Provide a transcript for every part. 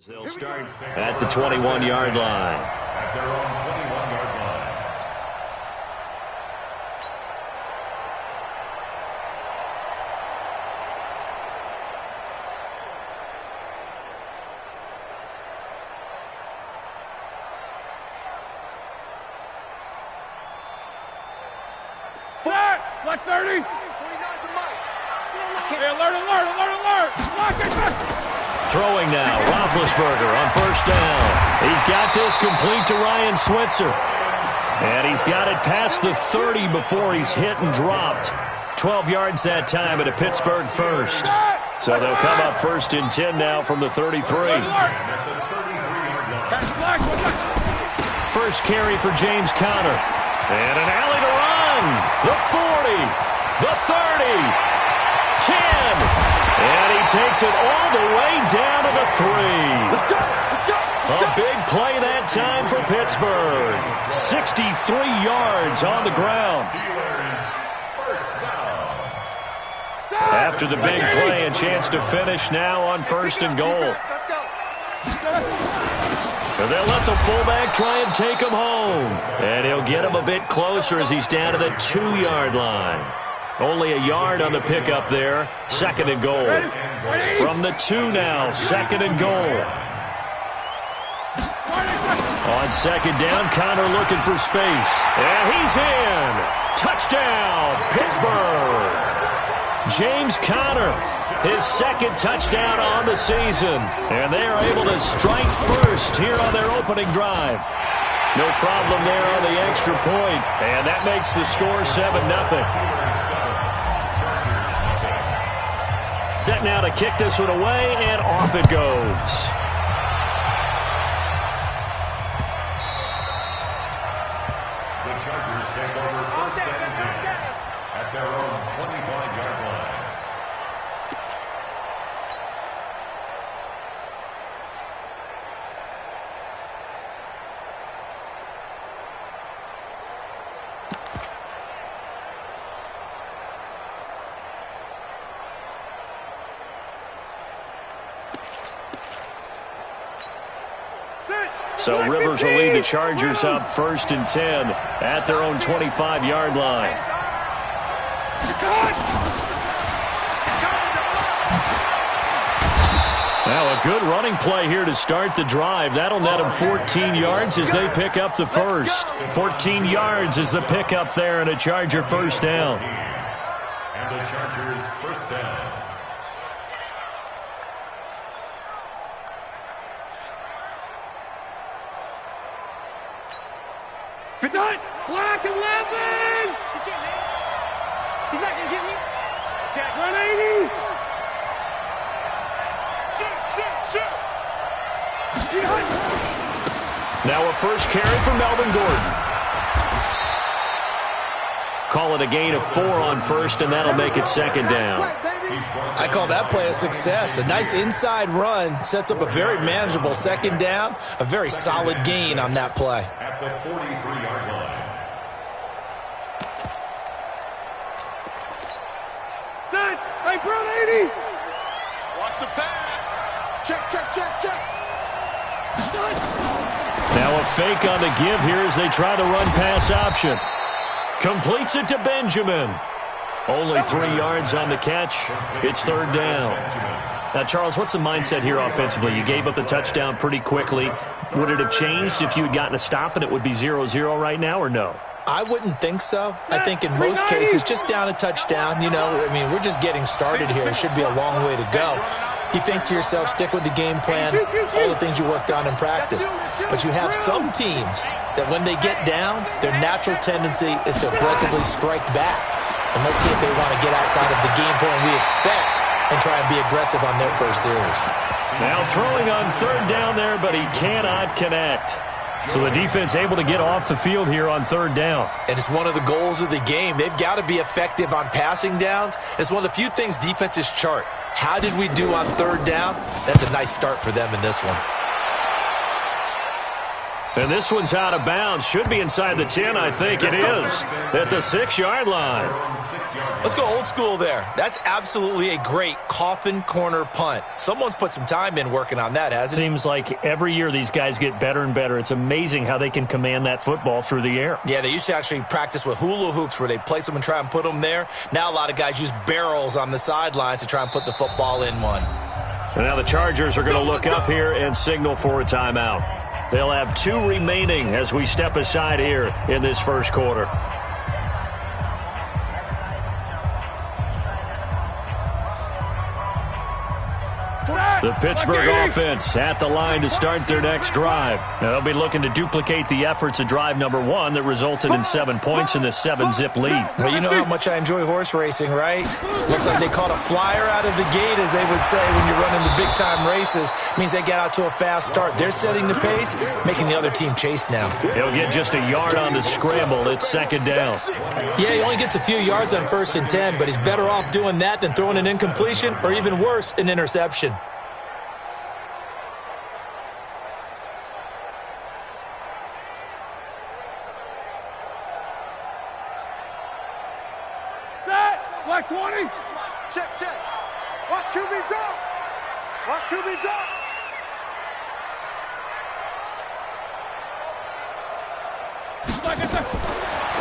They'll start at the 21-yard line. At their own 21-yard line. Flat! Black 30! 49 to Mike. Hey, alert! Block it! Throwing now, Roethlisberger on first down. He's got this complete to Ryan Switzer. And he's got it past the 30 before he's hit and dropped. 12 yards that time at a Pittsburgh first. So they'll come up first and 10 now from the 33. First carry for James Conner. And an alley to run. The 40, the 30, 10. And he takes it all the way down to the 3. A big play that time for Pittsburgh. 63 yards on the ground. After the big play, a chance to finish now on first and goal. They'll let the fullback try and take him home. And he'll get him a bit closer as he's down to the 2-yard line. Only a yard on the pickup there. Second and goal. From the 2 now, second and goal. On second down, Conner looking for space. And he's in. Touchdown, Pittsburgh. James Conner, his second touchdown on the season. And they are able to strike first here on their opening drive. No problem there on the extra point. And that makes the score 7-0. Set now to kick this one away, and off it goes. The Chargers take over first and 10 at their own 25-yard line. So Rivers will lead the Chargers up first and 10 at their own 25-yard line. Now a good running play here to start the drive. That'll net them 14 yards as they pick up the first. 14 yards is the pickup there and a Charger first down. And the Chargers first down. Black 11! He's not going to get me. Jack 180! Shoot! Now a first carry for Melvin Gordon. Call it a gain of 4 on first, and that'll make it second down. I call that play a success. A nice inside run sets up a very manageable second down. A very solid gain on that play. At the 43-yard line. Set! Hey, Brown 80! Watch the pass! Check! Now a fake on the give here as they try the run-pass option. Completes it to Benjamin. Only 3 yards on the catch. It's third down. Now, Charles, what's the mindset here offensively? You gave up the touchdown pretty quickly. Would it have changed if you had gotten a stop and it would be 0-0 right now, or no? I wouldn't think so. I think in most cases, just down a touchdown, we're just getting started here. It should be a long way to go. You think to yourself, stick with the game plan, all the things you worked on in practice. But you have some teams that when they get down, their natural tendency is to aggressively strike back. And let's see if they want to get outside of the game plan we expect and try and be aggressive on their first series. Now throwing on third down there, but he cannot connect. So the defense able to get off the field here on third down. And it's one of the goals of the game. They've got to be effective on passing downs. It's one of the few things defenses chart. How did we do on third down? That's a nice start for them in this one. And this one's out of bounds. Should be inside the 10, I think it is. At the 6-yard line. Let's go old school there. That's absolutely a great coffin corner punt. Someone's put some time in working on that, hasn't it? Seems like every year these guys get better and better. It's amazing how they can command that football through the air. Yeah, they used to actually practice with hula hoops where they place them and try and put them there. Now a lot of guys use barrels on the sidelines to try and put the football in one. And now the Chargers are going to look up here and signal for a timeout. They'll have 2 remaining as we step aside here in this first quarter. The Pittsburgh offense at the line to start their next drive. Now they'll be looking to duplicate the efforts of drive number 1 that resulted in 7 points in this 7-zip lead. Well, you know how much I enjoy horse racing, right? Looks like they caught a flyer out of the gate, as they would say when you're running the big-time races. Means they get out to a fast start. They're setting the pace, making the other team chase now. He'll get just a yard on the scramble. It's 2nd down. Yeah, he only gets a few yards on 1st and 10, but he's better off doing that than throwing an incompletion or even worse, an interception. Black 20. Check. Watch QB drop. Watch QB drop.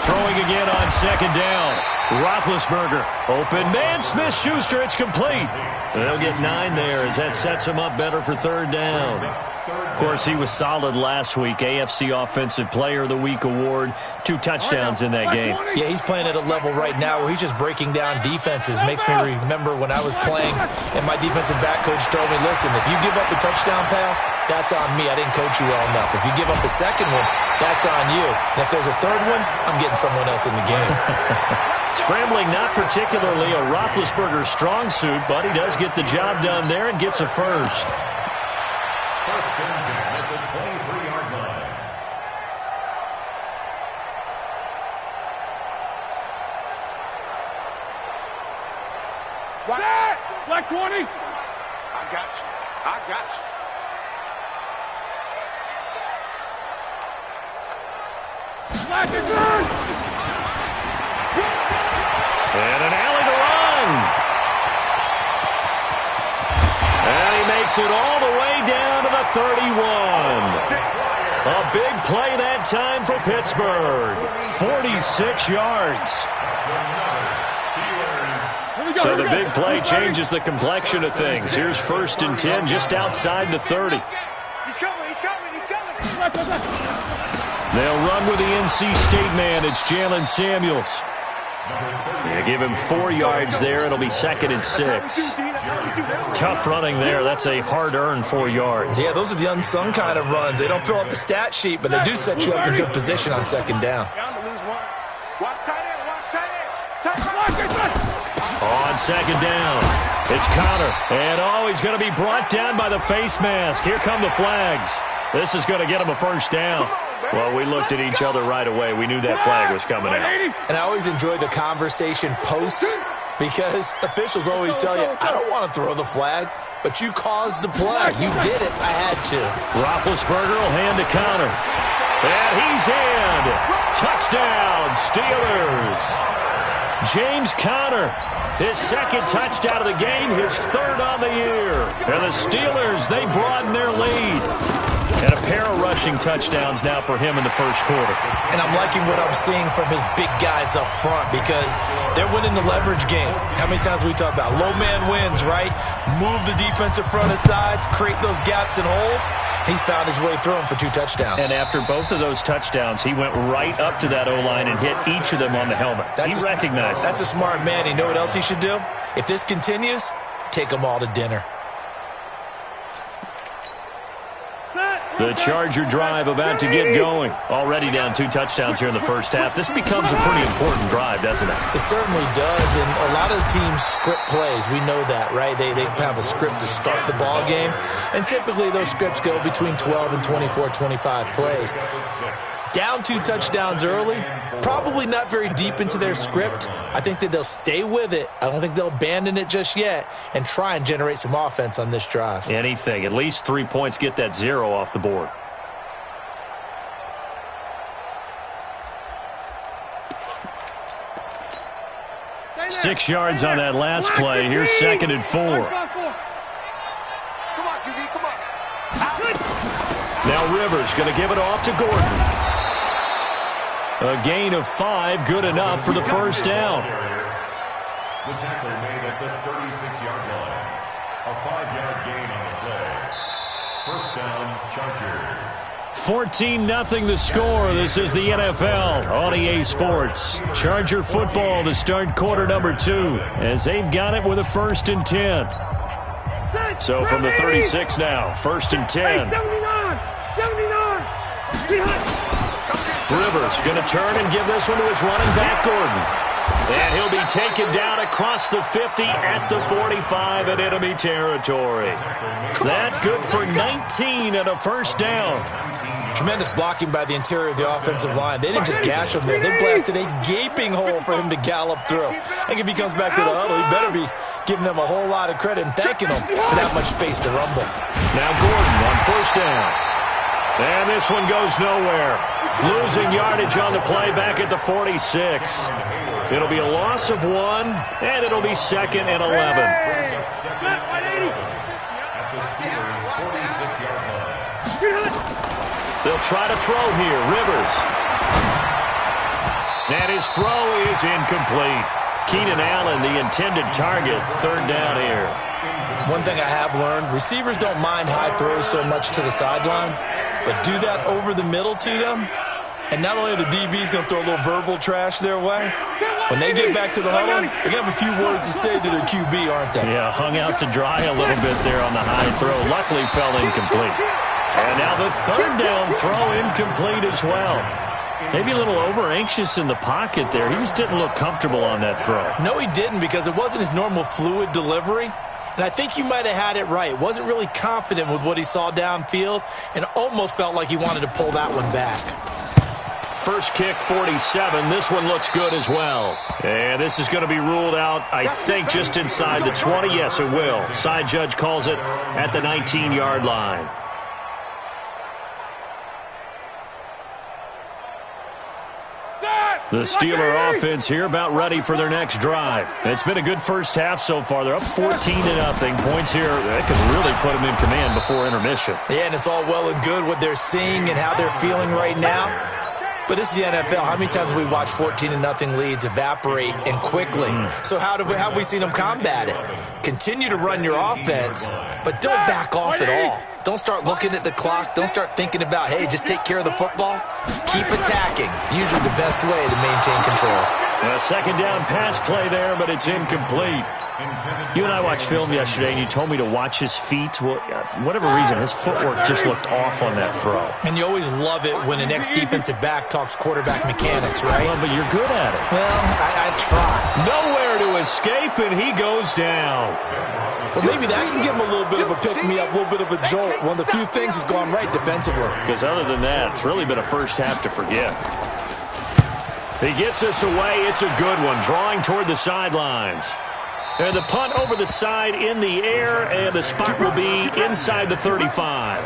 Throwing again on 2nd down. Roethlisberger. Open man. Smith-Schuster. It's complete. They'll get 9 there as that sets him up better for 3rd down. Of course, he was solid last week. AFC Offensive Player of the Week award. 2 touchdowns in that game. Yeah, he's playing at a level right now where he's just breaking down defenses. Makes me remember when I was playing and my defensive back coach told me, listen, if you give up a touchdown pass, that's on me. I didn't coach you well enough. If you give up a second one, that's on you. And if there's a third one, I'm getting someone else in the game. Scrambling not particularly a Roethlisberger strong suit, but he does get the job done there and gets a first. First and 10 at the 23-yard line. Black 20. I got you. Black is good. And an alley to run. And he makes it all the way down to the 31. A big play that time for Pittsburgh. 46 yards. So the big play changes the complexion of things. Here's 1st and 10 just outside the 30. He's coming. They'll run with the NC State man. It's Jalen Samuels. Yeah, give him 4 yards there. It'll be 2nd and 6. Tough running there. That's a hard-earned 4 yards. Yeah, those are the unsung kind of runs. They don't fill up the stat sheet, but they do set you up in good position on 2nd down. On 2nd down, it's Connor. And, he's going to be brought down by the face mask. Here come the flags. This is going to get him a 1st down. Well, we looked at each other right away. We knew that flag was coming out. And I always enjoy the conversation post because officials always tell you, I don't want to throw the flag, but you caused the play. You did it. I had to. Roethlisberger will hand to Connor. And he's in. Touchdown, Steelers. James Conner, his 2nd touchdown of the game, his 3rd on the year. And the Steelers, they broaden their lead. And a pair of rushing touchdowns now for him in the first quarter. And I'm liking what I'm seeing from his big guys up front because they're winning the leverage game. How many times we talk about low man wins, right? Move the defensive front aside, create those gaps and holes. He's found his way through them for 2 touchdowns. And after both of those touchdowns, he went right up to that O-line and hit each of them on the helmet. He recognized. That's a smart man. You know what else he should do? If this continues, take them all to dinner. The Charger drive about to get going. Already down 2 touchdowns here in the first half. This becomes a pretty important drive, doesn't it? It certainly does, and a lot of the teams script plays. We know that, right? They have a script to start the ball game, and typically those scripts go between 12 and 24, 25 plays. Down 2 touchdowns early, probably not very deep into their script. I think that they'll stay with it. I don't think they'll abandon it just yet and try and generate some offense on this drive. Anything. At least 3 points, get that 0 off the board. 6 yards on that last play. Here's 2nd and 4. Come on, QB, come on. Now Rivers going to give it off to Gordon. A gain of 5, good enough for the first down. The tackle made at the 36-yard line. A 5-yard gain on the play. First down, Chargers. 14-0 the score. This is the NFL on EA Sports. Charger football to start quarter number 2 as they've got it with a 1st and 10. So from the 36 now, 1st and 10. 79. Rivers going to turn and give this one to his running back, Gordon. And he'll be taken down across the 50 at the 45 in enemy territory. That good for 19 and a first down. Tremendous blocking by the interior of the offensive line. They didn't just gash him there. They blasted a gaping hole for him to gallop through. I think if he comes back to the huddle, he better be giving them a whole lot of credit and thanking them for that much space to rumble. Now Gordon on first down. And this one goes nowhere. Losing yardage on the play back at the 46. It'll be a loss of 1, and it'll be 2nd and 11. At the Steelers' 46-yard line. They'll try to throw here. Rivers. And his throw is incomplete. Keenan Allen, the intended target. 3rd down here. One thing I have learned, receivers don't mind high throws so much to the sideline, but do that over the middle to them, and not only are the DBs going to throw a little verbal trash their way, when they get back to the huddle, they're going to have a few words to say to their QB, aren't they? Yeah, hung out to dry a little bit there on the high throw. Luckily fell incomplete. And now the 3rd down throw incomplete as well. Maybe a little over-anxious in the pocket there. He just didn't look comfortable on that throw. No, he didn't, because it wasn't his normal fluid delivery. And I think you might have had it right. Wasn't really confident with what he saw downfield and almost felt like he wanted to pull that one back. First kick, 47. This one looks good as well. And this is going to be ruled out, I think, just inside the 20. Yes, it will. Side judge calls it at the 19-yard line. The Steeler offense here about ready for their next drive. It's been a good first half so far. They're up 14-0. Points here that could really put them in command before intermission. Yeah, and it's all well and good what they're seeing and how they're feeling right now. But this is the NFL. How many times have we watched 14-0 leads evaporate and quickly? So how have we seen them combat it? Continue to run your offense, but don't back off at all. Don't start looking at the clock. Don't start thinking about, hey, just take care of the football. Keep attacking. Usually the best way to maintain control. A 2nd down pass play there, but it's incomplete. You and I watched film yesterday, and you told me to watch his feet. Well, for whatever reason, his footwork just looked off on that throw. And you always love it when an ex-defensive back talks quarterback mechanics, right? Well, but you're good at it. Well, I try. Nowhere to escape, and he goes down. Well, maybe that can give him a little bit of a pick-me-up, a little bit of a jolt. One of the few things has gone right defensively. Because other than that, it's really been a first half to forget. He gets us away. It's a good one, drawing toward the sidelines. And the punt over the side in the air, and the spot will be inside the 35.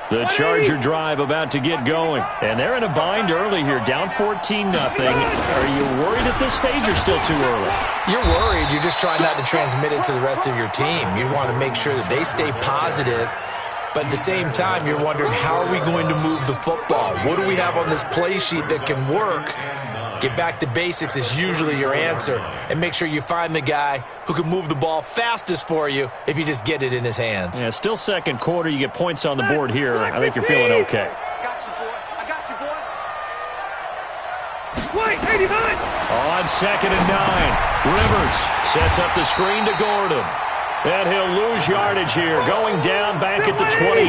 The Charger drive about to get going. And they're in a bind early here, down 14-0. Are you worried at this stage or still too early? You're worried. You're just trying not to transmit it to the rest of your team. You want to make sure that they stay positive. But at the same time, you're wondering, how are we going to move the football? What do we have on this play sheet that can work? Get back to basics is usually your answer. And make sure you find the guy who can move the ball fastest for you if you just get it in his hands. Yeah, still second quarter. You get points on the board here. I think you're feeling okay. I got you, boy. I got you, boy. Wait, 89. On 2nd and 9. Rivers sets up the screen to Gordon. And he'll lose yardage here, going down back at the 28.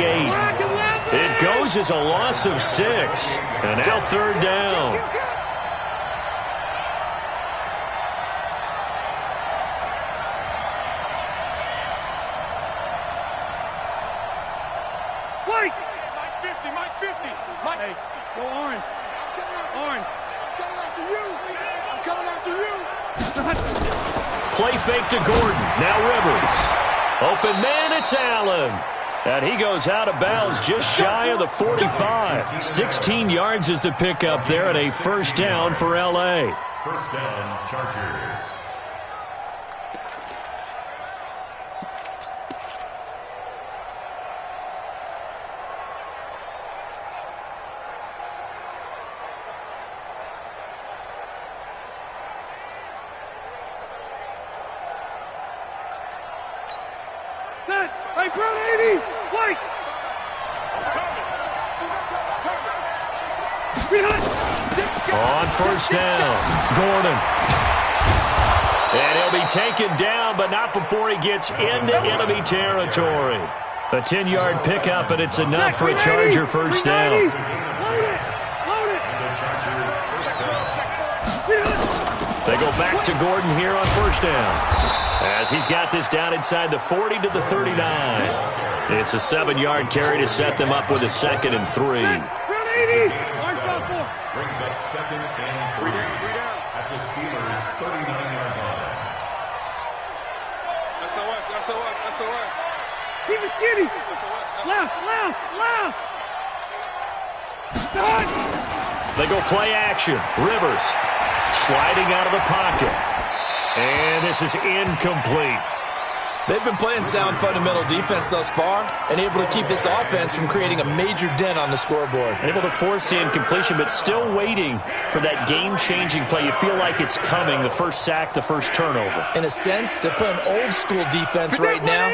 It goes as a loss of 6. And now 3rd down. Wait! Mike 50. Mike. Hey, go orange. Orange. I'm coming after you. Play fake to Gordon. Now Rivers. Open man, it's Allen. And he goes out of bounds just shy of the 45. 16 yards is the pickup there, and a first down for L.A. First down, Chargers. Hey, Brown 80, White. On first down, Gordon. And he'll be taken down, but not before he gets into enemy territory. A 10-yard pickup, and it's enough for a Charger first down. Load it. They go back to Gordon here on first down, as he's got this down inside the 40 to the 39. It's a 7-yard carry to set them up with a 2nd and 3. Brings up 2nd and 3 at the Steelers' 39-yard line. SOS. Keep it skinny. Left. They go play action. Rivers sliding out of the pocket. And this is incomplete. They've been playing sound fundamental defense thus far and able to keep this offense from creating a major dent on the scoreboard. Able to force the incompletion, but still waiting for that game-changing play. You feel like it's coming, the first sack, the first turnover. In a sense, they're playing old-school defense right now.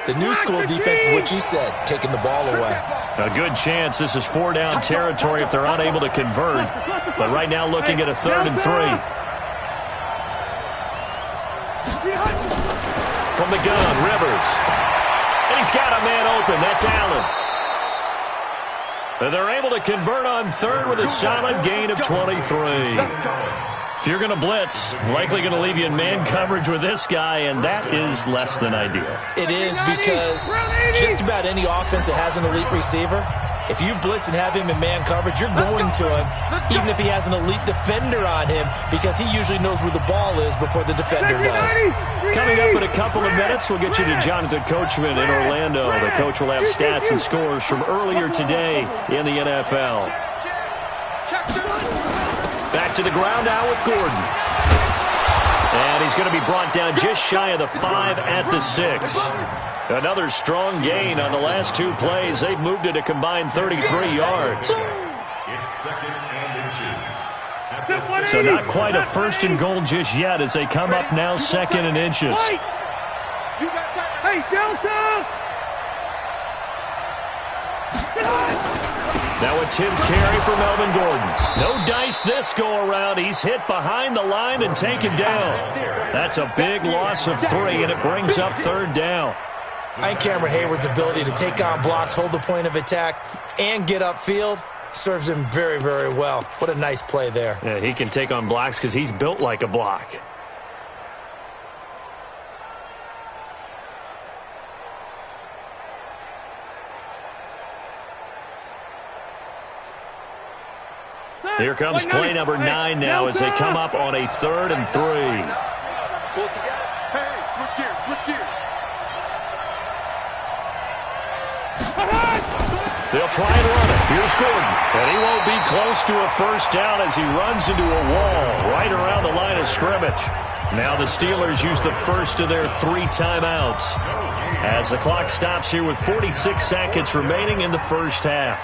The new-school defense is what you said, taking the ball away. A good chance this is 4-down territory if they're unable to convert. But right now looking at a 3rd and 3. From the gun, Rivers. And he's got a man open. That's Allen. And they're able to convert on 3rd with a solid gain of 23. If you're going to blitz, likely going to leave you in man coverage with this guy, and that is less than ideal. It is, because just about any offense that has an elite receiver, if you blitz and have him in man coverage, you're going to him, even if he has an elite defender on him, because he usually knows where the ball is before the defender does. Coming up in a couple of minutes, we'll get you to Jonathan Coachman in Orlando. The coach will have stats and scores from earlier today in the NFL. Back to the ground now with Gordon. And he's going to be brought down just shy of the 5 at the 6. Another strong gain on the last 2 plays. They've moved it a combined 33 yards. It's 2nd and inches. So not quite a 1st and goal just yet as they come up now 2nd and inches. Hey, Delta! Now a 10th carry for Melvin Gordon. No dice this go-around. He's hit behind the line and taken down. That's a big loss of 3, and it brings up 3rd down. I think Cameron Hayward's ability to take on blocks, hold the point of attack, and get upfield serves him very, very well. What a nice play there. Yeah, he can take on blocks because he's built like a block. Here comes play number 9 now as they come up on a 3rd and 3. Pull it together. Hey, switch gears. They'll try and run it. Here's Gordon. And he won't be close to a first down as he runs into a wall right around the line of scrimmage. Now the Steelers use the first of their 3 timeouts as the clock stops here with 46 seconds remaining in the first half.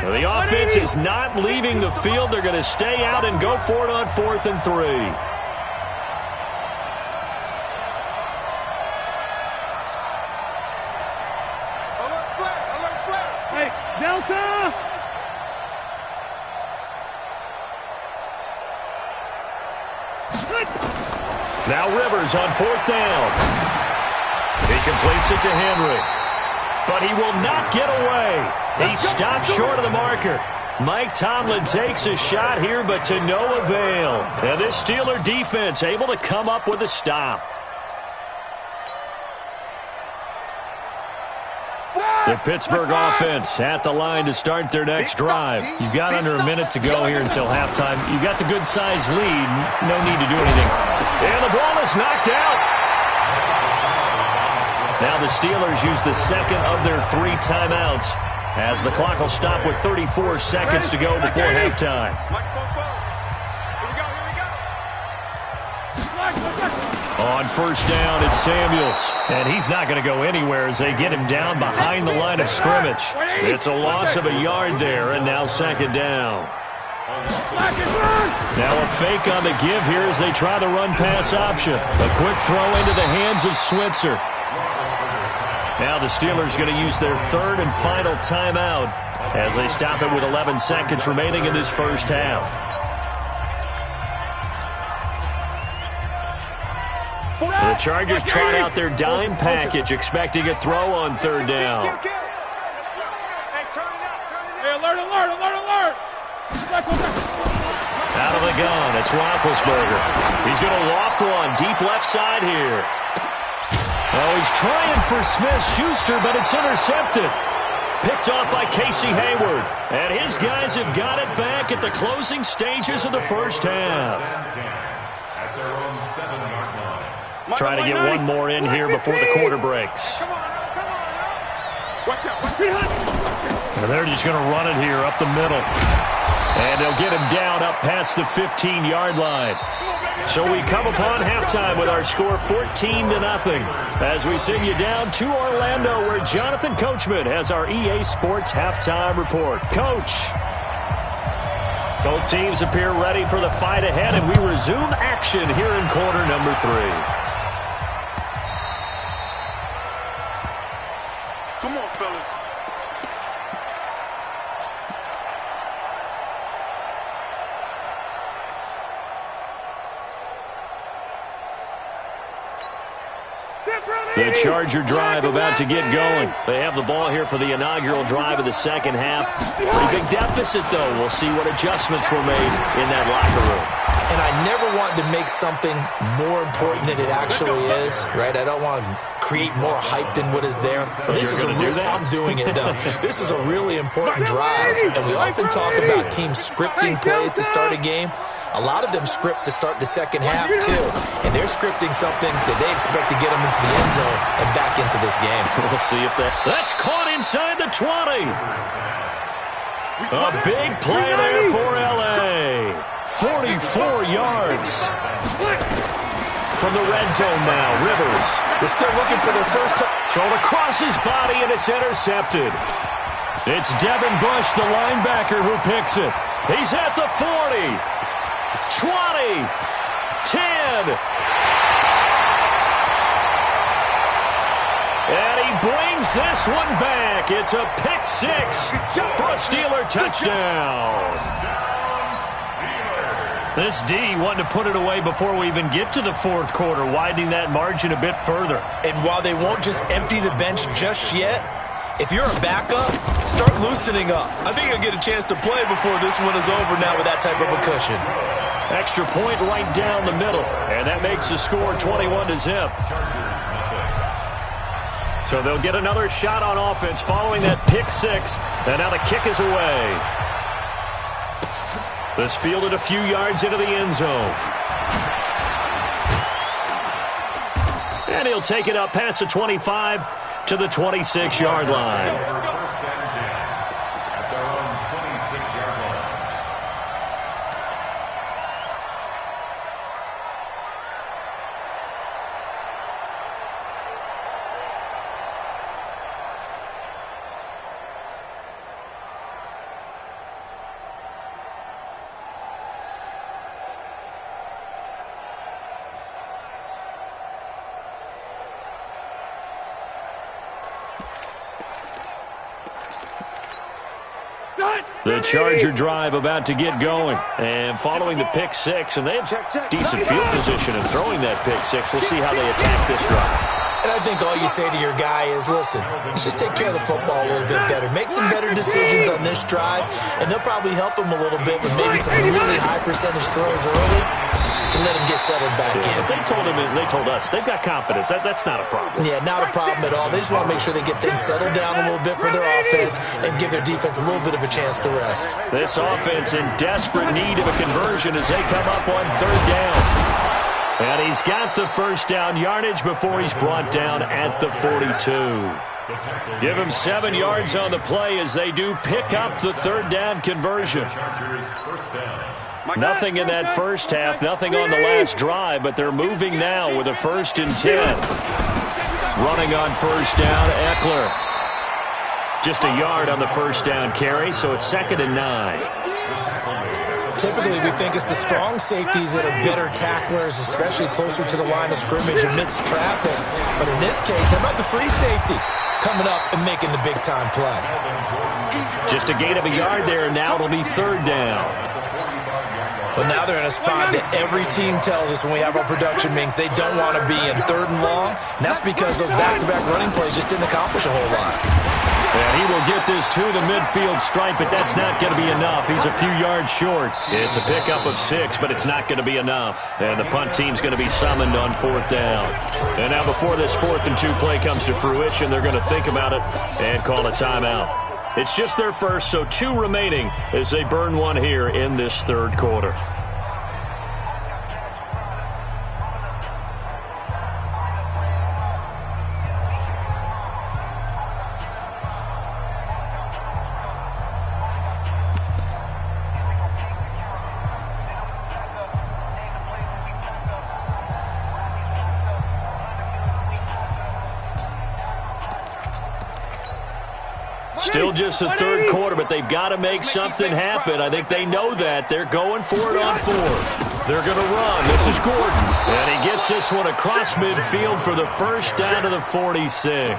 Well, the offense is not leaving the field. They're going to stay out and go for it on 4th and 3. Alert flag. Hey, Delta! Now Rivers on 4th down. He completes it to Henry. But he will not get away. He stopped short of the marker. Mike Tomlin takes a shot here, but to no avail. And this Steeler defense able to come up with a stop. The Pittsburgh offense at the line to start their next drive. You've got under a minute to go here until halftime. You've got the good-sized lead. No need to do anything. And the ball is knocked out. Now the Steelers use the second of their 3 timeouts as the clock will stop with 34 seconds to go before halftime. On 1st down, it's Samuels. And he's not going to go anywhere as they get him down behind the line of scrimmage. It's a loss of a yard there, and now 2nd down. Now a fake on the give here as they try the run-pass option. A quick throw into the hands of Switzer. Now the Steelers going to use their 3rd and final timeout as they stop it with 11 seconds remaining in this first half. The Chargers trot out their dime package, expecting a throw on 3rd down. Hey, alert, alert, alert, alert! Out of the gun, it's Roethlisberger. He's going to loft one deep left side here. Oh, he's trying for Smith-Schuster, but it's intercepted. Picked off by Casey Hayward. And his guys have got it back at the closing stages of the first half. At their own 7-yard line. Trying to get one more in here before the quarter breaks. Come on, watch out, watch out. And they're just going to run it here up the middle. And they'll get him down up past the 15-yard line. So we come upon halftime with our score 14-0 as we send you down to Orlando where Jonathan Coachman has our EA Sports halftime report. Coach. Both teams appear ready for the fight ahead, and we resume action here in quarter number 3. Come on, fellas. The Charger drive about to get going. They have the ball here for the inaugural drive of the second half. Pretty big deficit, though. We'll see what adjustments were made in that locker room. And I never want to make something more important than it actually is, right? I don't want to create more hype than what is there. But this is a real, I'm doing it, though. This is a really important drive. And we often talk about teams scripting plays to start a game. A lot of them script to start the second half, too. And they're scripting something that they expect to get them into the end zone and back into this game. We'll see if that's caught inside the 20. A big play there for L.A. 44 yards. From the red zone now, Rivers. They're still looking for their first time. Thrown across his body, and it's intercepted. It's Devin Bush, the linebacker, who picks it. He's at the 40. 20, 10. And he brings this one back. It's a pick 6 for a Steeler touchdown. This D wanted to put it away before we even get to the fourth quarter, widening that margin a bit further. And while they won't just empty the bench just yet, if you're a backup, start loosening up. I think you'll get a chance to play before this one is over now with that type of a cushion. Extra point right down the middle, and that makes the score 21-0. So they'll get another shot on offense following that pick 6, and now the kick is away. This fielded a few yards into the end zone. And he'll take it up past the 25 to the 26-yard line. The Charger drive about to get going. And following the pick six, and they have decent field position in throwing that pick six. We'll see how they attack this drive. And I think all you say to your guy is, listen, let's just take care of the football a little bit better. Make some better decisions on this drive, and they'll probably help him a little bit with maybe some really high percentage throws early to let him get settled back in. They told us they've got confidence. That's not a problem. Yeah, not a problem at all. They just want to make sure they get things settled down a little bit for their offense and give their defense a little bit of a chance to rest. This offense in desperate need of a conversion as they come up on third down. And he's got the first down yardage before he's brought down at the 42. Give him 7 yards on the play as they do pick up the third down conversion. Nothing in that first half, nothing on the last drive, but they're moving now with a 1st and 10. Running on first down, Eckler. Just a yard on the first down carry, so it's 2nd and 9. Typically, we think it's the strong safeties that are better tacklers, especially closer to the line of scrimmage amidst traffic. But in this case, how about the free safety coming up and making the big-time play? Just a gain of a yard there, and now it'll be 3rd down. But now they're in a spot that every team tells us when we have our production meetings they don't want to be in 3rd and long, and that's because those back-to-back running plays just didn't accomplish a whole lot. And he will get this to the midfield stripe, but that's not going to be enough. He's a few yards short. It's a pickup of 6, but it's not going to be enough. And the punt team's going to be summoned on 4th down. And now before this 4th and 2 play comes to fruition, they're going to think about it and call a timeout. It's just their first, so 2 remaining as they burn one here in this 3rd quarter. Still just the 3rd quarter, but they've got to make something happen. I think they know that. They're going for it on 4th. They're going to run. This is Gordon. And he gets this one across midfield for the first down to the 46.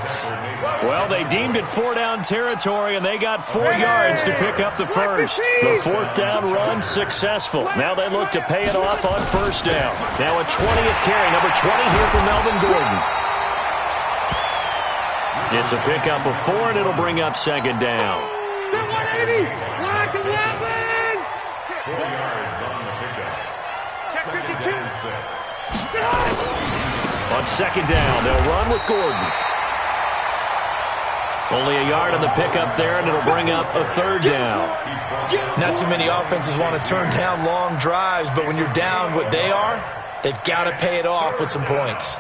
Well, they deemed it 4-down territory, and they got 4 yards to pick up the first. The 4th down run successful. Now they look to pay it off on 1st down. Now a 20th carry, number 20 here for Melvin Gordon. It's a pickup of 4, and it'll bring up 2nd down. 180, line to 11. 4 yards on the pickup. 2nd and 6. On 2nd down, they'll run with Gordon. Only a yard on the pickup there, and it'll bring up a 3rd down. Not too many offenses want to turn down long drives, but when you're down what they are, they've got to pay it off with some points.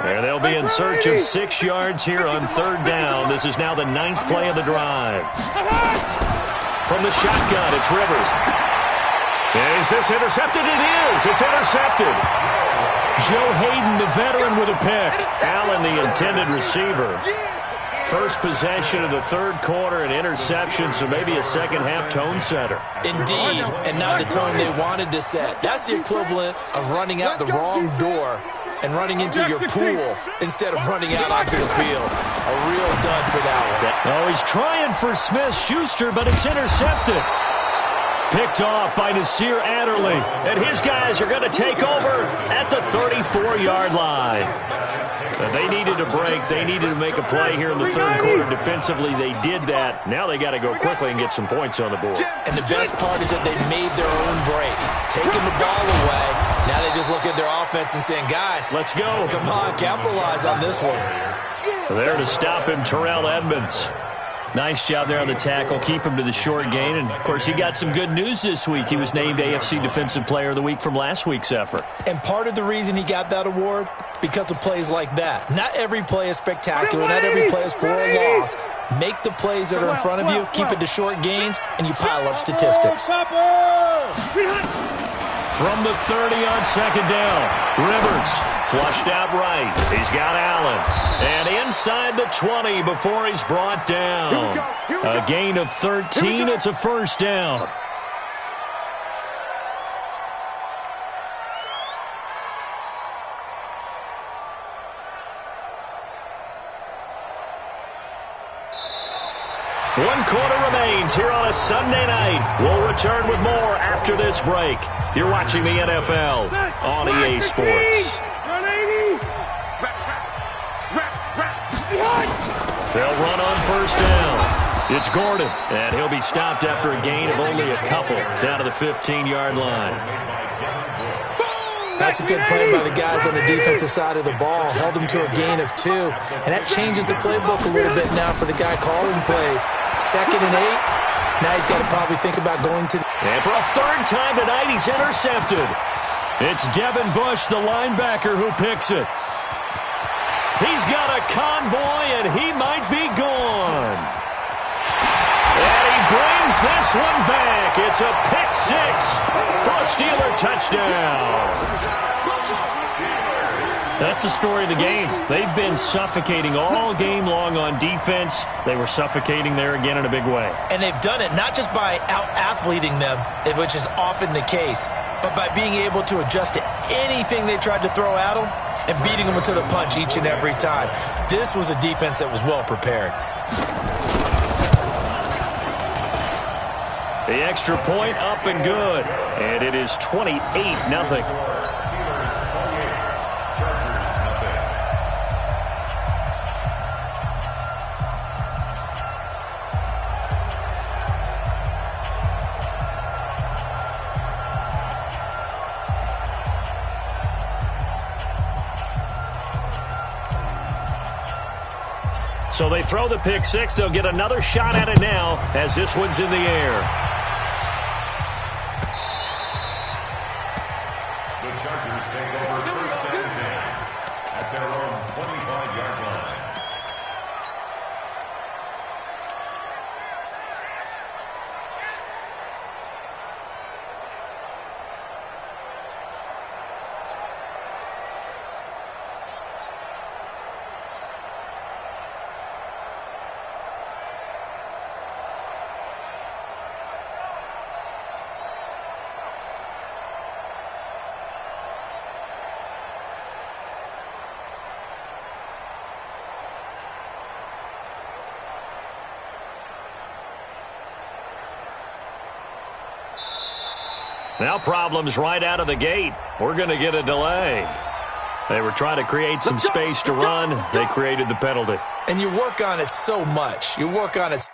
There they'll be in search of 6 yards here on 3rd down. This is now the 9th play of the drive. From the shotgun, it's Rivers. Is this intercepted? It is. It's intercepted. Joe Hayden, the veteran, with a pick. Allen, the intended receiver. First possession of the 3rd quarter, an interception, so maybe a second-half tone setter. Indeed, and not the tone they wanted to set. That's the equivalent of running out the wrong door and running into your pool instead of running out onto the field. A real dud for that one. Oh, he's trying for Smith-Schuster, but it's intercepted. Picked off by Nasir Adderley. And his guys are going to take over at the 34-yard line. They needed a break. They needed to make a play here in the 3rd quarter. Defensively, they did that. Now they got to go quickly and get some points on the board. And the best part is that they made their own break. Taking the ball away. Now they just look at their offense and saying, guys, let's go. Come on, capitalize on this one. There to stop him, Terrell Edmonds. Nice job there on the tackle. Keep him to the short gain. And, of course, he got some good news this week. He was named AFC Defensive Player of the Week from last week's effort. And part of the reason he got that award, because of plays like that. Not every play is spectacular. Not every play is for a loss. Make the plays that are in front of you, keep it to short gains, and you pile up statistics. From the 30 on 2nd down, Rivers flushed out right. He's got Allen. And inside the 20 before he's brought down. A gain of 13. It's a 1st down. One quarter remains here on a Sunday night. We'll return with more after this break. You're watching the NFL on EA Sports. They'll run on first down. It's Gordon, and he'll be stopped after a gain of only a couple down to the 15-yard line. That's a good play by the guys on the defensive side of the ball. Held them to a gain of 2. And that changes the playbook a little bit now for the guy calling plays. 2nd and 8. Now he's got to probably think about going to... And for a third time tonight, he's intercepted. It's Devin Bush, the linebacker, who picks it. He's got a convoy, and he might be gone. And he brings this one back. It's a pick 6 for a Steeler touchdown. That's the story of the game. They've been suffocating all game long on defense. They were suffocating there again in a big way. And they've done it not just by out-athleting them, which is often the case, but by being able to adjust to anything they tried to throw at them and beating them to the punch each and every time. This was a defense that was well prepared. The extra point up and good. And it is 28-0. So they throw the pick 6. They'll get another shot at it now as this one's in the air. The Chargers take over first and 10 at their own 25-yard line. Now problems right out of the gate. We're going to get a delay. They were trying to create some space to run. They created the penalty. And you work on it so much. You work on it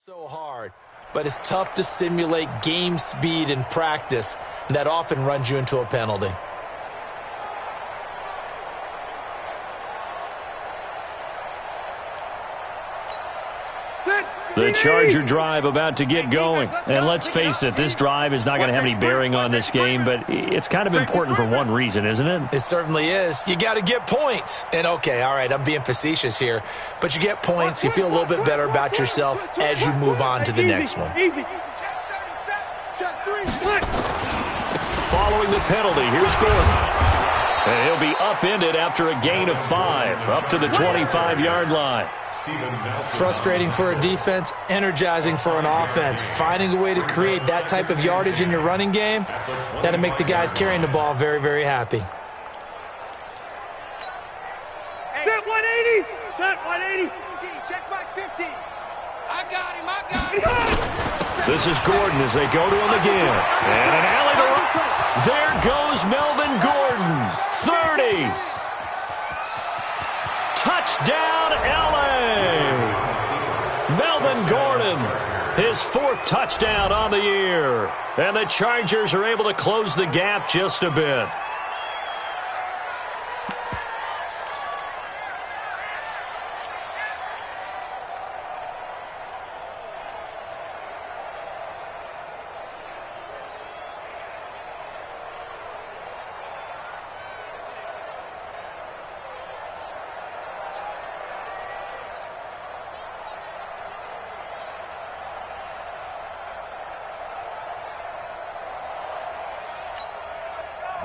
So hard, but it's tough to simulate game speed in practice, and that often runs you into a penalty. The Charger drive about to get going. And let's face it, this drive is not going to have any bearing on this game, but it's kind of important for one reason, isn't it? It certainly is. You got to get points. And, okay, all right, I'm being facetious here, but you get points, you feel a little bit better about yourself as you move on to the next one. Following the penalty, here's Gordon. And he'll be upended after a gain of 5, up to the 25-yard line. Frustrating for a defense, energizing for an offense. Finding a way to create that type of yardage in your running game, that'll make the guys carrying the ball very, very happy. Set 180! Set 180! Check back 50! I got him! This is Gordon as they go to him again. And an alley to right. There goes Melvin Gordon. 30. Touchdown, L.A. Melvin Gordon, his 4th touchdown on the year. And the Chargers are able to close the gap just a bit.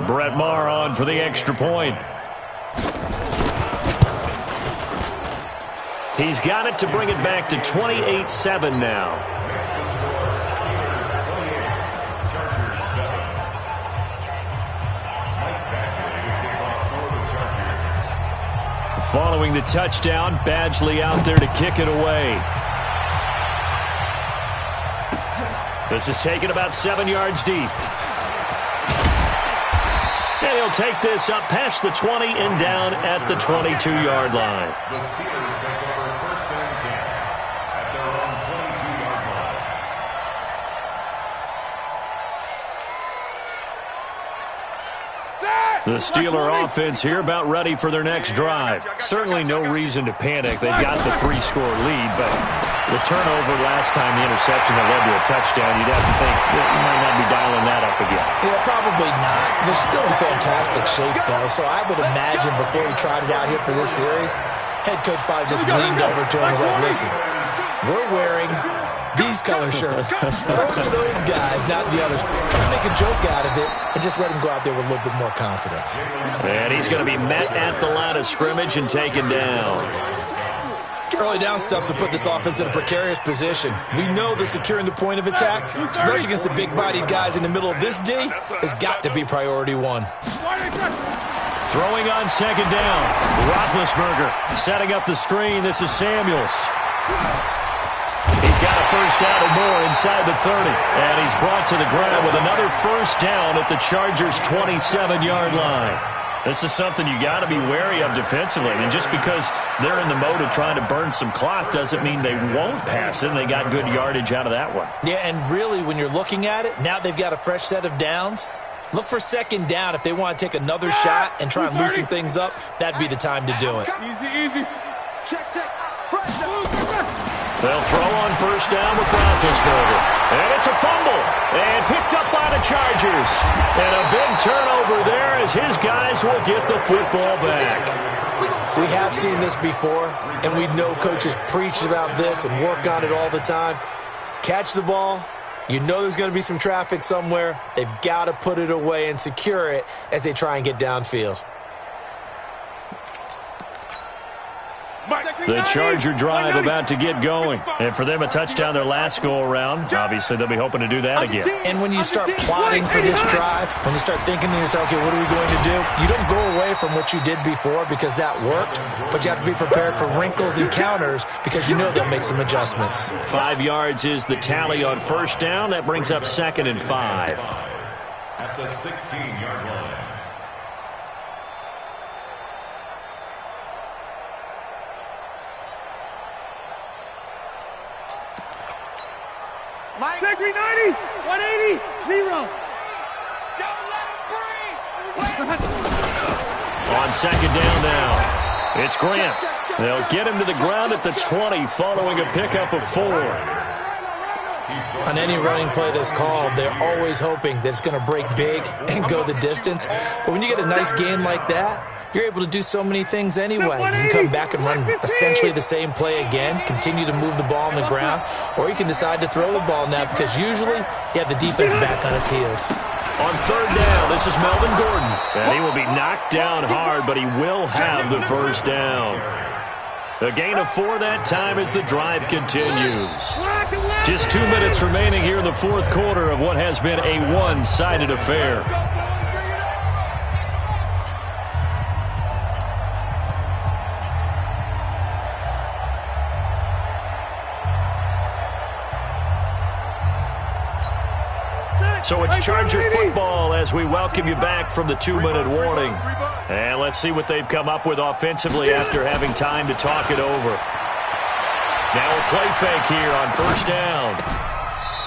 Brett Maher on for the extra point. He's got it to bring it back to 28-7 now. Following the touchdown, Badgley out there to kick it away. This is taken about 7 yards deep. And he'll take this up past the 20 and down at the 22-yard line. The Steelers take over 1st and 10 at their own 22-yard line. The Steeler offense here about ready for their next drive. Certainly no reason to panic. They've got the 3-score lead, but the turnover last time, the interception that led to a touchdown, you'd have to think you might not be dialing that up again. Yeah, probably not. They're still in fantastic shape, though, so I would imagine before he tried it out here for this series, head coach probably just leaned over to him and was like, listen, we're wearing these color shirts. Throw it to those guys, not the others. Try to make a joke out of it and just let him go out there with a little bit more confidence. And he's going to be met at the line of scrimmage and taken down. Early down stuffs will put this offense in a precarious position. We know that securing the point of attack, especially against the big-bodied guys in the middle of this D, has got to be priority 1. Throwing on 2nd down. Roethlisberger setting up the screen. This is Samuels. He's got a 1st down and more inside the 30. And he's brought to the ground with another 1st down at the Chargers' 27-yard line. This is something you got to be wary of defensively. And just because they're in the mode of trying to burn some clock doesn't mean they won't pass it. And they got good yardage out of that one. Yeah, and really, when you're looking at it, now they've got a fresh set of downs. Look for 2nd down if they want to take another shot and try and loosen things up. That'd be the time to do it. Easy. Check. They'll throw on 1st down with Roethlisberger. And it's a fumble. And picked up by the Chargers. And a big turnover there as his guys will get the football back. We have seen this before, and we know coaches preach about this and work on it all the time. Catch the ball. You know there's going to be some traffic somewhere. They've got to put it away and secure it as they try and get downfield. The Charger drive about to get going. And for them, a touchdown their last go-around. Obviously, they'll be hoping to do that again. And when you start plotting for this drive, when you start thinking to yourself, okay, what are we going to do? You don't go away from what you did before because that worked, but you have to be prepared for wrinkles and counters because you know they'll make some adjustments. 5 yards is the tally on 1st down. That brings up 2nd and 5. At the 16-yard line. Check 390, 180, 0. On second down now, it's Grant. They'll get him to the ground at the 20 following a pickup of 4. On any running play that's called, they're always hoping that it's going to break big and go the distance. But when you get a nice game like that, you're able to do so many things anyway. You can come back and run essentially the same play again, continue to move the ball on the ground, or you can decide to throw the ball now because usually you have the defense back on its heels. On third down, this is Melvin Gordon. And he will be knocked down hard, but he will have the first down. A gain of 4 that time as the drive continues. Just 2 minutes remaining here in the fourth quarter of what has been a one-sided affair. So it's Charger football as we welcome you back from the 2-minute warning. And let's see what they've come up with offensively after having time to talk it over. Now a play fake here on first down.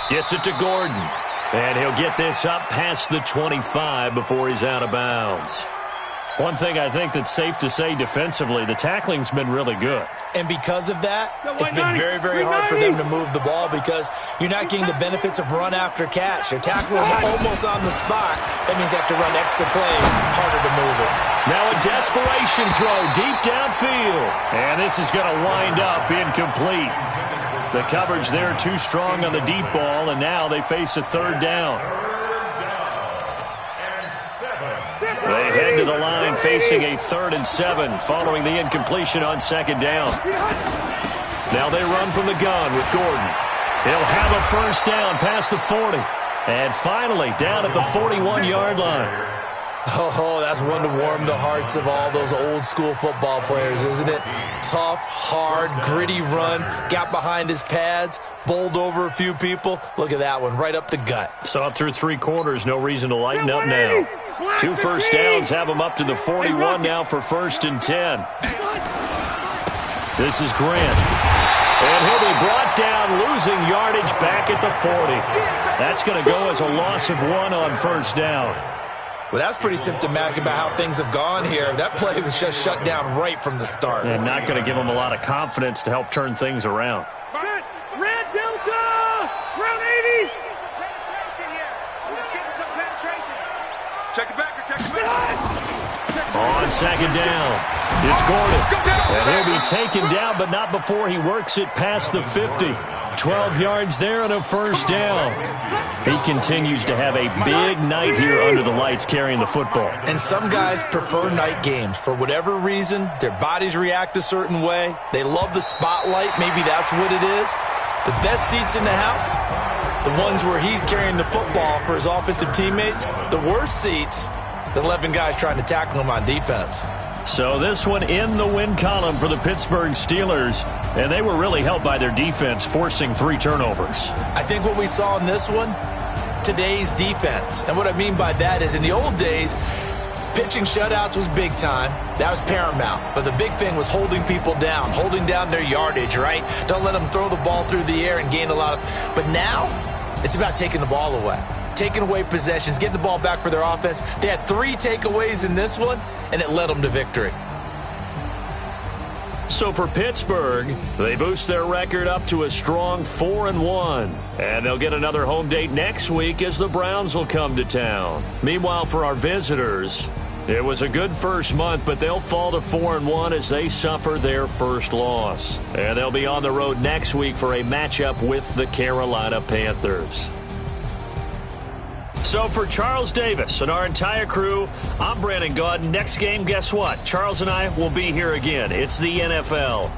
Gets it to Gordon. And he'll get this up past the 25 before he's out of bounds. One thing I think that's safe to say defensively, the tackling's been really good. And because of that, it's been very, very hard for them to move the ball because you're not getting the benefits of run after catch. They're tackling almost on the spot. That means they have to run extra plays, harder to move it. Now a desperation throw deep downfield. And this is going to wind up incomplete. The coverage there too strong on the deep ball, and now they face a third down. They head to the line facing a 3rd and 7 following the incompletion on second down. Now they run from the gun with Gordon. He'll have a first down past the 40. And finally down at the 41-yard line. Oh, that's one to warm the hearts of all those old school football players, isn't it? Tough, hard, gritty run, got behind his pads, bowled over a few people. Look at that one, right up the gut. So through 3 quarters, no reason to lighten up now. 2 first downs have him up to the 41 now for 1st and 10. This is Grant. And he'll be brought down, losing yardage back at the 40. That's going to go as a loss of 1 on first down. Well, that's pretty symptomatic about how things have gone here. That play was just shut down right from the start. And not going to give him a lot of confidence to help turn things around. Red Delta! Round 80! Check it back, check it back. On second down, it's Gordon. And he'll be taken down, but not before he works it past the 50. 12 yards there and a first down. He continues to have a big night here under the lights carrying the football. And some guys prefer night games. For whatever reason, their bodies react a certain way. They love the spotlight. Maybe that's what it is. The best seats in the house, the ones where he's carrying the football for his offensive teammates. The worst seats, the 11 guys trying to tackle him on defense. So this one in the win column for the Pittsburgh Steelers. And they were really helped by their defense, forcing 3 turnovers. I think what we saw in this one, today's defense. And what I mean by that is in the old days, pitching shutouts was big time. That was paramount. But the big thing was holding people down, holding down their yardage, right? Don't let them throw the ball through the air and gain a lot of... But now, it's about taking the ball away. Taking away possessions, getting the ball back for their offense. They had 3 takeaways in this one, and it led them to victory. So for Pittsburgh, they boost their record up to a strong 4-1. And they'll get another home date next week as the Browns will come to town. Meanwhile, for our visitors, it was a good first month, but they'll fall to 4-1 as they suffer their first loss. And they'll be on the road next week for a matchup with the Carolina Panthers. So for Charles Davis and our entire crew, I'm Brandon Gaudin. Next game, guess what? Charles and I will be here again. It's the NFL.